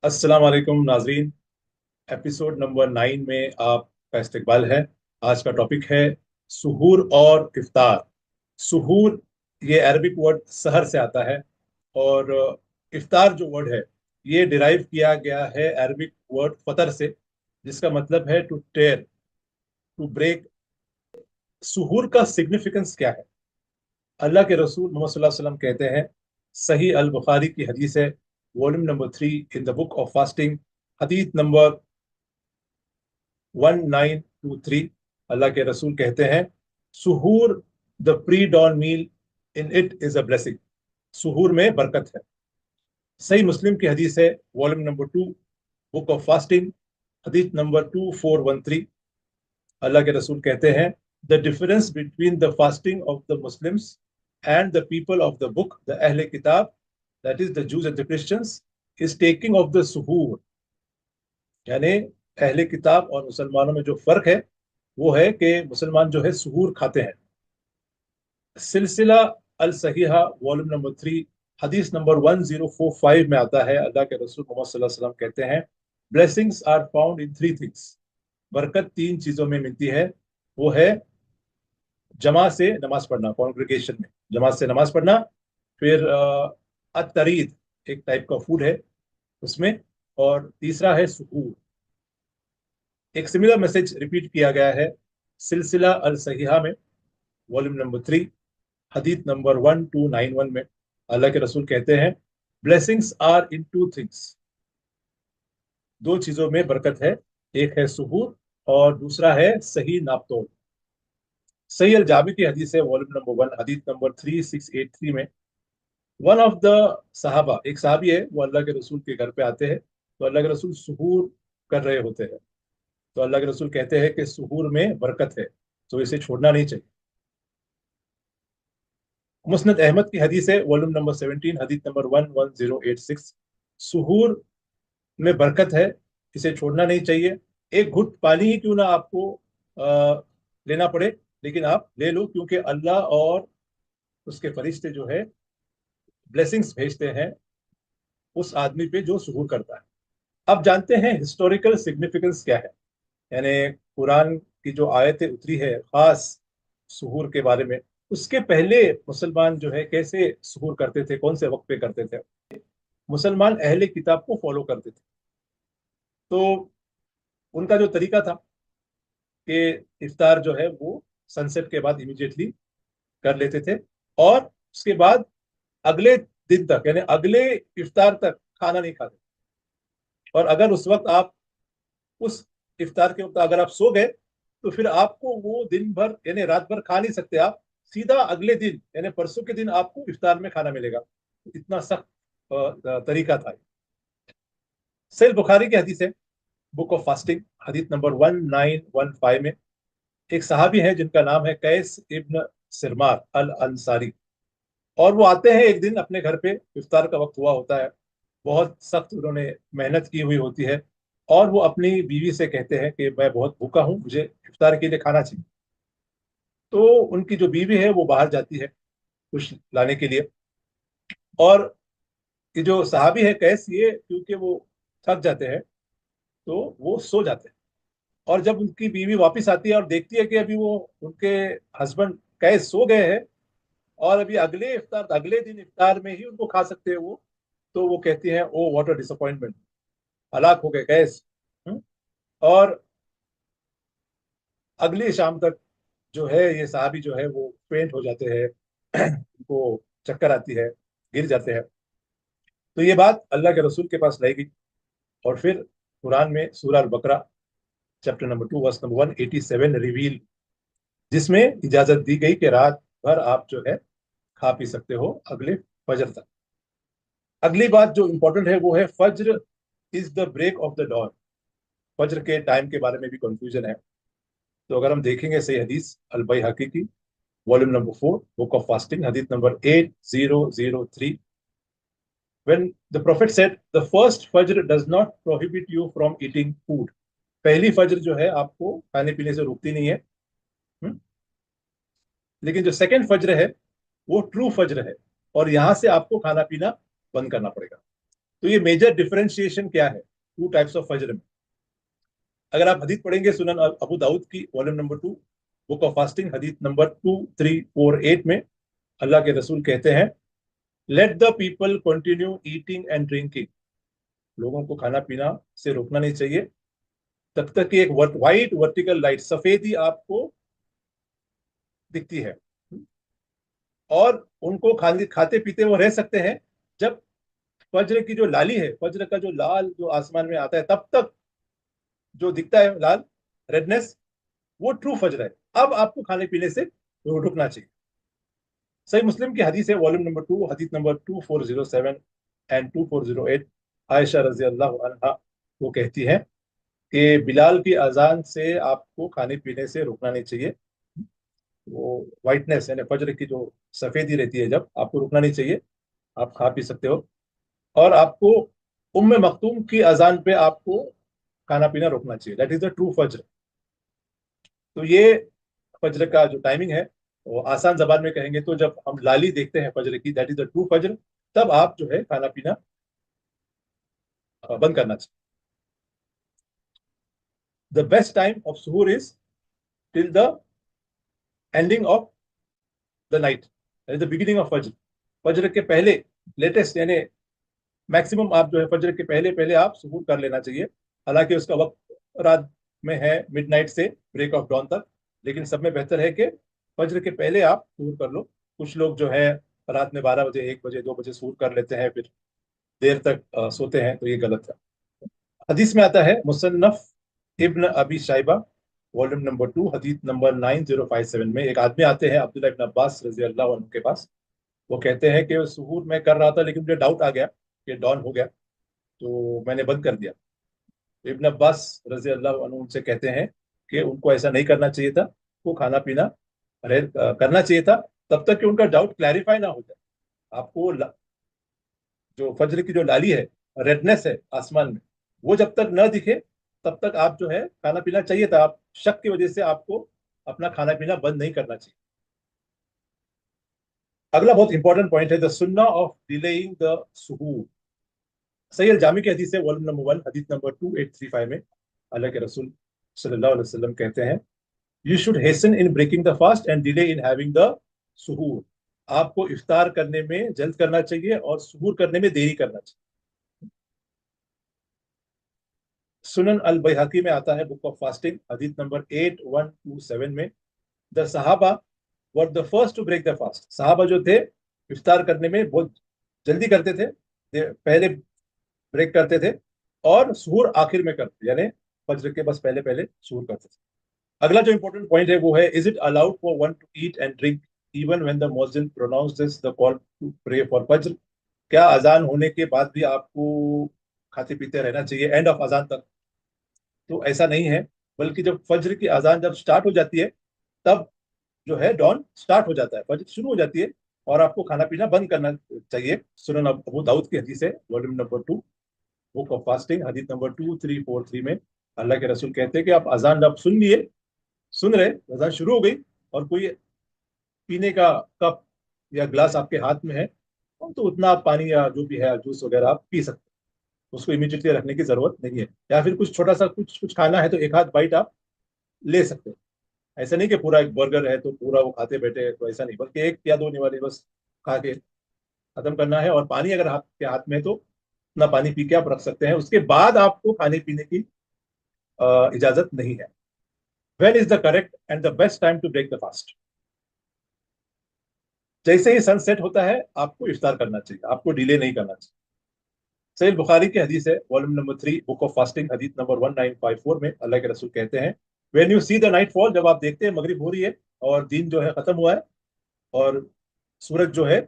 अस्सलाम वालेकुम नाजरीन। एपिसोड नंबर 9 में आपका इस्तकबाल है। आज का टॉपिक है सुहूर और इफ्तार। सुहूर ये अरबिक वर्ड सहर से आता है, और इफ्तार जो वर्ड है ये डिराइव किया गया है अरबिक वर्ड फतर से, जिसका मतलब है टू टेयर, टू ब्रेक। सुहूर का सिग्निफिकेंस क्या है? अल्लाह के रसूल मोहम्मद सल्लल्लाहु अलैहि वसल्लम कहते हैं, सही अल बुखारी की हदीस है, volume number 3 in the book of fasting, हदीस नंबर 1923। अल्लाह के रसूल कहते हैं, सुहूर the pre dawn meal, in it is a blessing. सुहूर में बरकत है। सही मुस्लिम की हदीस है, volume number 2 book of fasting, हदीस नंबर 2413। अल्लाह के रसूल कहते हैं, the difference between the fasting of the Muslims and the people of the book the अहले किताब, that is the Jews and the Christians, is taking of the सुहूर। यानी अहले किताब और मुसलमानों में जो फर्क है वो है कि मुसलमान जो है सुहूर खाते हैं। सिलसिला अल सहीहा वॉल्यूम नंबर 3 हदीस नंबर 1045 में आता है, अल्लाह के रसूल मोहम्मद सल्लल्लाहु अलैहि वसल्लम कहते हैं, blessings are found in three things. बरकत तीन चीजों में मिलती है। वो है जमा से नमाज पढ़ना, कॉन्ग्रेगेशन में जमात से नमाज पढ़ना। फिर अतरीद, एक टाइप का फूड है उसमें। और तीसरा है सुकून। एक सिमिलर मैसेज रिपीट किया गया है सिलसिला अल सहीहा में, वॉल्यूम नंबर 3 हदीस नंबर 1291 में। अल्लाह के रसूल कहते हैं, blessings are in two things. दो चीजों में बरकत है, एक है सुहूर और दूसरा है सही नापतोल। सही अल जाबी की हदीस है, वॉल्यूम नंबर 1 हदीस नंबर 3683 में। वन ऑफ द सहाबा, एक सहाबी है, वो अल्लाह के रसूल के घर पे आते हैं, तो अल्लाह के रसूल सुहूर कर रहे होते हैं। तो अल्लाह के रसूल कहते हैं कि सुहूर में बरकत है, तो इसे छोड़ना नहीं चाहिए। मुस्नद अहमद की हदीस है, वॉल्यूम नंबर 17 हदीस नंबर 11086। सुहूर में बरकत है, इसे छोड़ना नहीं चाहिए। एक घुट पानी ही क्यों ना आपको लेना पड़े, लेकिन आप ले लो, क्योंकि अल्लाह और उसके फरिश्ते जो है ब्लेसिंग्स भेजते हैं उस आदमी पे जो सुहूर करता है। अब जानते हैं हिस्टोरिकल सिग्निफिकेंस क्या है। यानी कुरान की जो आयतें उतरी है खास सुहूर के बारे में, उसके पहले मुसलमान जो है कैसे सुहूर करते थे, कौन से वक्त पे करते थे। मुसलमान अहले किताब को फॉलो करते थे। तो उनका जो तरीका था कि इफ्तार जो है वो सनसेट के बाद इमीडिएटली कर लेते थे, और उसके बाद अगले दिन तक, यानी अगले इफ्तार तक खाना नहीं खाते। और अगर उस वक्त आप, उस इफ्तार के वक्त अगर आप सो गए, तो फिर आपको वो दिन भर यानी रात भर खा नहीं सकते आप। सीधा अगले दिन यानी परसों के दिन आपको इफ्तार में खाना मिलेगा। इतना सख्त तरीका था। सही बुखारी की हदीस है, बुक ऑफ फास्टिंग, हदीस नंबर 1915 में। एक सहाबी है जिनका नाम है कैस इब्न सिरमार अल अंसारी। और वो आते हैं एक दिन, अपने घर पे इफ्तार का वक्त हुआ होता है, बहुत सख्त उन्होंने मेहनत की हुई होती है, और वो अपनी बीवी से कहते हैं कि मैं बहुत भूखा हूँ, मुझे इफ्तार के लिए खाना चाहिए। तो उनकी जो बीवी है वो बाहर जाती है कुछ लाने के लिए, और ये जो सहाबी है कैस, ये क्योंकि वो थक जाते हैं तो वो सो जाते हैं। और जब उनकी बीवी वापस आती है और देखती है कि अभी वो, उनके हस्बैंड कैस सो गए हैं, और अभी अगले इफ्तार, अगले दिन इफ्तार में ही उनको खा सकते हैं वो, तो वो कहती हैं, ओ व्हाट अ डिसअपॉइंटमेंट, हलाक हो गए कैस। और अगली शाम तक जो है ये साहबी जो है वो फेंट हो जाते हैं, उनको चक्कर आती है, गिर जाते हैं। तो ये बात अल्लाह के रसूल के पास लाई गई, और फिर कुरान में सूरह अल बकरा chapter number 2 verse number 187 reveal, जिसमें इजाजत दी गई कि रात भर आप जो है खा पी सकते हो अगले फजर तक। अगली बात जो इंपॉर्टेंट है वो है फज्र is the break of the dawn. फज्र के टाइम के बारे में भी कंफ्यूजन है। तो अगर हम देखेंगे सही हदीस अल बैहकी की, volume number 4 book of fasting, हदीस number 8003, when the prophet said the first fajr does not prohibit you from eating food। पहली फज्र जो है आपको खाने पीने से रोकती नहीं है। हम्म? लेकिन जो सेकंड फज्र है वो ट्रू फज्र है, और यहां से आपको खाना पीना बंद करना पड़ेगा। तो ये मेजर डिफरेंशिएशन क्या है टू टाइप्स ऑफ फजर में? अगर आप हदीस पढ़ेंगे सुनन अबू दाऊद की volume number 2 book of fasting हदीस नंबर 2348 में अल्लाह के रसूल कहते हैं, let the people continue eating and drinking, लोगों को खाना पीना से रोकना नहीं चाहिए तब तक कि एक व्हाइट वर्टिकल लाइट, सफेदी आपको दिखती है, और उनको खाते पीते वो रह सकते हैं जब फज्र की जो लाली है, फज्र का जो लाल जो आसमान में आता है, तब तक जो दिखता है लाल रेडनेस, वो ट्रू फज्र है। अब आपको खाने पीने से रुकना चाहिए। सही मुस्लिम की हदीस है वॉल्यूम नंबर 2 हदीस नंबर 2407 एंड 2408, आयशा रजी अल्लाह अन्हा वो कहती है कि बिलाल की अजान से आपको खाने पीने से रुकना नहीं चाहिए। वो वाइटनेस यानी फजर की जो सफेदी रहती है, जब आपको रुकना नहीं चाहिए, आप खा पी सकते हो। और आपको उम्मे मखतूम की अजान पे आपको खाना पीना रोकना चाहिए, दैट इज द ट्रू फज्र। तो ये फज्र का जो टाइमिंग है वो आसान जबान में कहेंगे तो जब हम लाली देखते हैं फज्र की, दैट इज द ट्रू फज्र, तब आप जो है खाना पीना बंद करना चाहिए। द बेस्ट टाइम ऑफ सुहूर is till the ending of the night, the beginning of फज्र, फज्र के पहले, लेटेस्ट यानी मैक्सिमम आप जो है फज्र के पहले पहले आप सुहूर कर लेना चाहिए। हालांकि उसका वक्त रात में है मिडनाइट से ब्रेक ऑफ डॉन तक, लेकिन सब में बेहतर है कि फज्र के पहले आप सुहूर कर लो। कुछ लोग जो है रात में 12 बजे 1 बजे 2 बजे सुहूर कर लेते हैं, फिर देर तक सोते हैं, तो ये गलत है। हदीस में आता है मुसन्नफ इब्न अबी शाइबा वॉल्यूम नंबर 2 हदीस नंबर 9057 में, एक आदमी आते हैं अब्दुल्लाह इब्न अब्बास रजी अल्लाह अन्हु के पास। वो कहते हैं कि सुहूर में कर रहा था लेकिन मुझे डाउट आ गया कि डॉन हो गया, तो मैंने बंद कर दिया। तो इब्न अब्बास रजी अल्लाह अन्हु उनसे कहते हैं कि उनको ऐसा नहीं करना चाहिए था, वो खाना पीना करना चाहिए था तब तक कि उनका डाउट क्लैरिफाई ना हो जाए। आपको जो फज्र की जो लाली है, रेडनेस है आसमान में, वो जब तक न दिखे तब तक आप जो है खाना पीना चाहिए था। आप शक की वजह से आपको अपना खाना पीना बंद नहीं करना चाहिए। अगला बहुत इंपॉर्टेंट पॉइंट है द सुन्ना ऑफ डिलेइंग द सुहूर। सही अल जामी की हदीस है वॉल्यूम नंबर 1 हदीस नंबर 2835 में अल्लाह के रसूल सल्लल्लाहु अलैहि वसल्लम कहते हैं, you should hasten in breaking the fast and delay in having the सुहूर। आपको इफ्तार करने में जल्द करना चाहिए और सुहूर करने में देरी करना चाहिए। सुनन अल बैहकी में आता है बुक ऑफ फास्टिंग हदीस नंबर 8127 में, द सहाबा were the first to break the fast. सहाबा जो थे इफ्तार करने में बहुत जल्दी करते थे, पहले ब्रेक करते थे, और सुहूर आखिर में करते, यानी फज्र के बस पहले पहले सुहूर करते थे। अगला जो इंपॉर्टेंट पॉइंट है वो है, is it allowed for one to eat and drink even when the मुअज्जिन pronounces the call to pray for फज्र? क्या अजान होने के बाद भी आपको खाते पीते रहना चाहिए एंड ऑफ अजान तक? तो ऐसा नहीं है, बल्कि जब फज्र की अजान जब स्टार्ट हो जाती है, तब जो है डॉन स्टार्ट हो जाता है, फज्र शुरू हो जाती है, और आपको खाना पीना बंद करना चाहिए। सुनन अबू दाऊद की हदीस है volume number 2 book of fasting हदीस नंबर 2343 में अल्लाह के रसूल कहते हैं कि आप अजान जब सुन लिए, सुन रहे, अजान शुरू हो गई, और कोई पीने का कप या ग्लास आपके हाथ में है, तो उतना आप पानी या जो भी है जूस वगैरह आप पी सकते हैं, उसको इमीडिएटली रखने की जरूरत नहीं है। या फिर कुछ छोटा सा कुछ कुछ खाना है तो एक आध बाइट आप ले सकते हैं। ऐसा नहीं कि पूरा एक बर्गर है तो पूरा वो खाते बैठे, तो ऐसा नहीं, बल्कि एक या दो निवाले बस खा के खत्म करना है। और पानी अगर आपके हाथ में है तो उतना पानी पी के आप रख सकते हैं, उसके बाद आपको खाने पीने की इजाजत नहीं है। When is the correct and the best time to break the fast? जैसे ही सनसेट होता है आपको इफ्तार करना चाहिए, आपको डिले नहीं करना चाहिए। सही बुखारी की हदीस है volume number 3 book of fasting हदीस नंबर 1954 में अल्लाह के रसूल कहते हैं, when you see the night fall, जब आप देखते हैं मगरिब हो रही है और दिन जो है खत्म हुआ है और सूरज जो है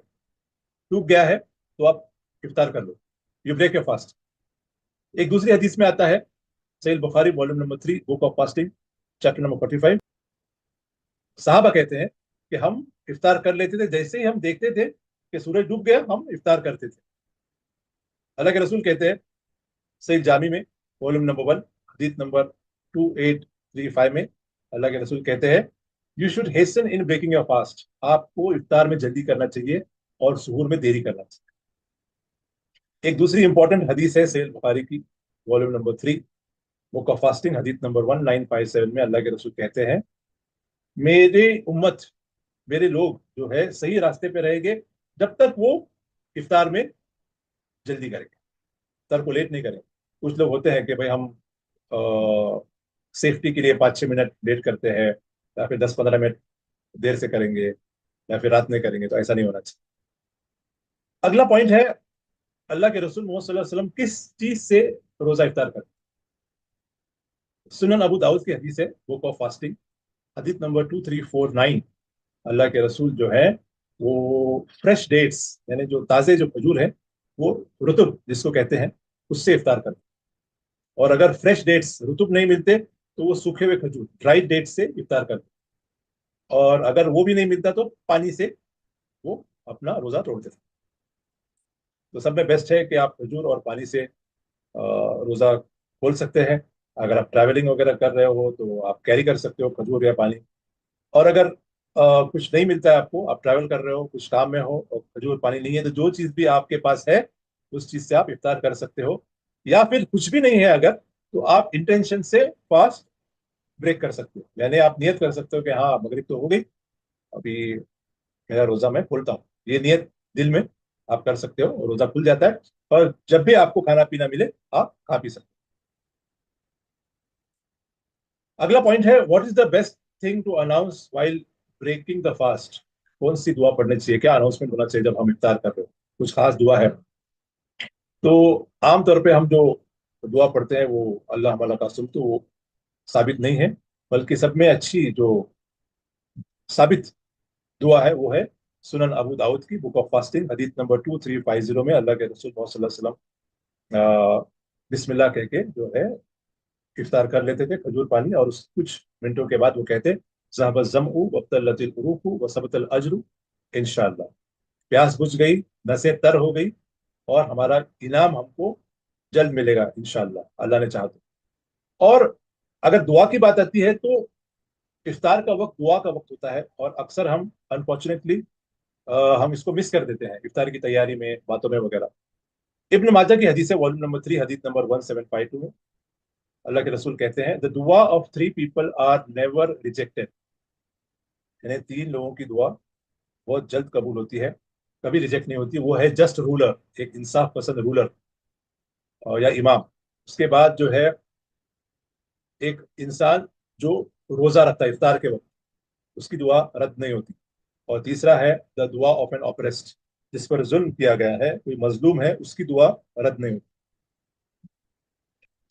डूब गया है, तो आप इफ्तार कर लो, यू ब्रेक योर फास्ट। एक दूसरी हदीस में आता है सही Bukhari volume number 3 book of fasting chapter number 45, साहबा कहते हैं कि हम इफ्तार कर लेते थे जैसे ही हम देखते थे कि सूरज डूब गया, हम इफ्तार करते थे। अल्लाह के रसूल कहते हैं सही जामी में वॉल्यूम नंबर 1 हदीस नंबर 2835 में अल्लाह के रसूल कहते हैं, you should hasten in breaking your fast. आपको इफ्तार में जल्दी करना चाहिए और सुहूर में देरी करना चाहिए। एक दूसरी इंपॉर्टेंट हदीस है सहीह बुखारी की, volume number 3, book of fasting, हदीस नंबर 1957 में अल्लाह के रसूल कहते हैं, मेरे उम्मत, मेरे लोग जो है सही रास्ते पे रहेंगे जब तक वो इफ्तार में जल्दी करेंगे, इफ्तार को लेट नहीं करेंगे। कुछ लोग होते हैं कि भाई हम सेफ्टी के लिए 5-6 मिनट लेट करते हैं, या फिर 10-15 मिनट देर से करेंगे, या फिर रात में करेंगे, तो ऐसा नहीं होना चाहिए। अगला पॉइंट है, अल्लाह के रसूल मोहम्मद सल्लल्लाहु अलैहि वसल्लम किस चीज से रोजा इफ्तार करते हैं? सुनन अबू दाऊद की हदीस है, बुक ऑफ फास्टिंग, हदीस नंबर 2349। अल्लाह के रसूल जो है वो फ्रेश डेट्स, यानी जो ताजे जो खजूर है, वो रुतब जिसको कहते हैं, उससे इफ्तार करते हैं। और अगर फ्रेश डेट्स रुतब नहीं मिलते तो वो सूखे हुए खजूर, ड्राई डेट्स से इफ्तार करते हैं। और अगर वो भी नहीं मिलता तो पानी से वो अपना रोजा तोड़ते थे। तो सब में बेस्ट है कि आप खजूर और पानी से रोजा खोल सकते हैं। अगर आप ट्रैवलिंग वगैरह कर रहे हो तो आप कैरी कर सकते हो खजूर या पानी। और अगर कुछ नहीं मिलता है आपको, आप ट्रैवल कर रहे हो, कुछ काम में हो और खजूर पानी नहीं है, तो जो चीज भी आपके पास है उस चीज से आप इफ्तार कर सकते हो। या फिर कुछ भी नहीं है अगर, तो आप इंटेंशन से फास्ट ब्रेक कर सकते हो, यानी आप नियत कर सकते हो कि हाँ मगरिब तो हो गई, अभी मेरा रोजा मैं खोलता हूँ, ये नियत दिल में आप कर सकते हो और रोजा खुल जाता है। और जब भी आपको खाना पीना मिले आप खा पी सकते हो। अगला पॉइंट है, what is the best thing to announce while breaking the fast? कौन सी दुआ पढ़नी चाहिए, क्या अनाउंसमेंट होना चाहिए जब हम इफ्तार कर रहे हो? कुछ खास दुआ है? तो आमतौर पे हम जो दुआ पढ़ते हैं वो अल्लाह हमारा कसम, तो वो साबित नहीं है, बल्कि सब में अच्छी जो साबित दुआ है वो है सुनन अबू दाऊद की, बुक ऑफ फास्टिंग, हदीस नंबर 2350 में अल्लाह के रसूल मोहम्मद सल्लल्लाहु अलैहि वसल्लम बिस्मिल्लाह कह के जो है इफ्तार कर लेते थे, खजूर पानी, और उस कुछ मिनटों के बाद वो कहते, ज़हब ज़मउ वब्तल्लतिल उरूक़ु वसबतल अज्रु इंशाअल्लाह। प्यास बुझ गई, नसें तर हो गई, और हमारा इनाम हमको जल्द मिलेगा इंशाअल्लाह, अल्लाह ने चाहा तो। और अगर दुआ की बात आती है तो इफ्तार का वक्त दुआ का वक्त होता है, और अक्सर हम अनफॉर्चुनेटली हम इसको मिस कर देते हैं इफ्तार की तैयारी में, बातों में वगैरह। इब्न माजा की हदीस है, वॉल्यूम नंबर 3, हदीस नंबर 1752 में अल्लाह के रसूल कहते हैं, द दुआ of three people are never rejected, यानी 3 लोगों की दुआ बहुत जल्द कबूल होती है, कभी रिजेक्ट नहीं होती। वो है जस्ट रूलर, एक इंसाफ पसंद रूलर या इमाम। उसके बाद जो है एक इंसान जो रोजा रखता है इफ्तार के वक्त, उसकी दुआ रद्द नहीं होती। और तीसरा है द दुआ ऑफ एन ऑपरेस्ट, जिस पर जुल्म किया गया है, कोई मजलूम है, उसकी दुआ रद्द नहीं होती।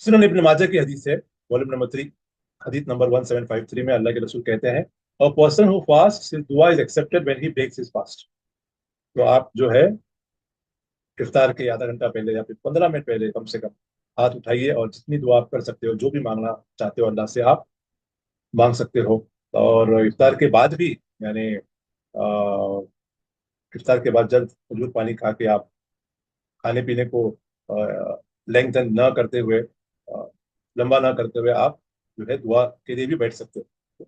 सुनन इब्न माजा की हदीस है, वॉल्यूम नंबर 3, हदीस नंबर 1753 में अल्लाह के रसूल कहते हैं, a person who fast his दुआ is accepted when he breaks his fast. तो आप जो है इफ्तार के आधा घंटा पहले या फिर 15 मिनट पहले कम से कम हाथ उठाइए, और जितनी दुआ आप कर सकते हो, जो भी मांगना चाहते हो अल्लाह से आप मांग सकते हो। और इफ्तार के बाद भी, यानी इफ्तार के बाद जल्द खजूर पानी खा के आप खाने पीने को लेंथन न करते हुए, लंबा ना करते हुए, आप जो है दुआ के लिए भी बैठ सकते हो।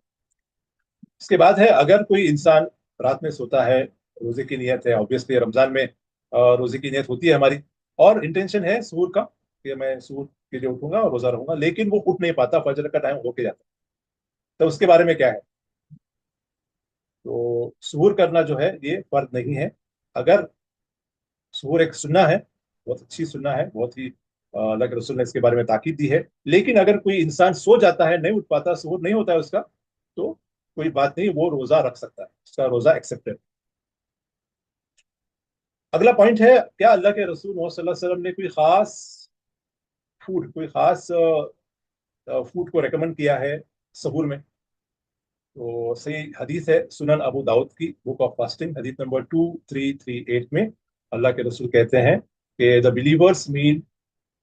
इसके बाद है, अगर कोई इंसान रात में सोता है, रोजे की नियत है, ऑब्वियसली रमजान में रोजे की नियत होती है हमारी, और इंटेंशन है सूर का कि मैं सूर के लिए उठूंगा और रोजा रहूंगा, लेकिन वो उठ नहीं पाता, फजर का टाइम होके जाता है, तो उसके बारे में क्या है? तो सूर करना जो है ये फर्ज नहीं है। अगर सूर एक सुन्ना है, बहुत अच्छी सुन्ना है, बहुत ही अल्लाह के रसूल ने इसके बारे में ताकीद दी है। लेकिन अगर कोई इंसान सो जाता है, नहीं उठ पाता, सूर नहीं होता है उसका, तो कोई बात नहीं, वो रोजा रख सकता है, उसका रोजा एक्सेप्टेड। अगला पॉइंट है, क्या अल्लाह के रसूल मोहम्मद सल्लल्लाहु अलैहि वसल्लम ने कोई खास फूड, कोई खास फूड को रेकमेंड किया है सहूर में? तो सही हदीस है सुनन अबू दाऊद की, बुक ऑफ फास्टिंग, हदीस नंबर 2338 में अल्लाह के रसूल कहते हैं कि the believers meal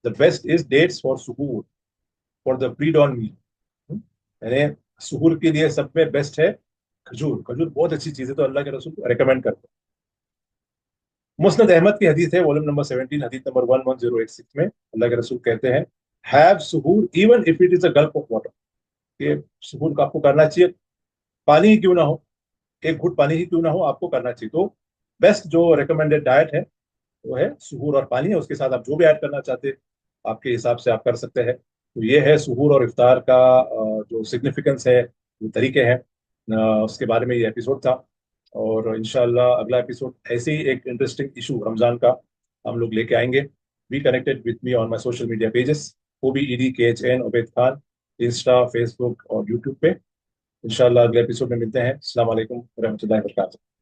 the best is dates for सुहूर, for the pre dawn meal, यानी सुहूर के लिए सब में बेस्ट है खजूर। खजूर बहुत अच्छी चीज है, तो अल्लाह के रसूल रेकमेंड करते हैं। मुस्नद अहमद की हदीस है, वॉल्यूम नंबर 17, हदीस नंबर 11086 में अल्लाह के रसूल कहते हैं, have suhoor even if it is a Gulp of water, कि सुहूर को आपको करना चाहिए, पानी ही क्यों ना हो, एक घुट पानी ही क्यों ना हो, आपको करना चाहिए। तो बेस्ट जो रिकमेंडेड डाइट है वो है सुहूर और पानी है, उसके साथ आप जो भी ऐड करना चाहते हैं आपके हिसाब से आप कर सकते हैं। तो ये है सुहूर और इफ्तार का जो सिग्निफिकेंस है, जो तरीके हैं, उसके बारे में ये एपिसोड था। और इंशाल्लाह अगला एपिसोड ऐसे ही एक इंटरेस्टिंग इशू रमजान का हम लोग लेके आएंगे। Be connected with me on my social media pages, OBEDKHN Ubaid Khan, Insta, Facebook और यूट्यूब पे। इंशाल्लाह अगले एपिसोड में मिलते हैं। अस्सलाम वालेकुम रहमतुल्लाहि व बरकातहू।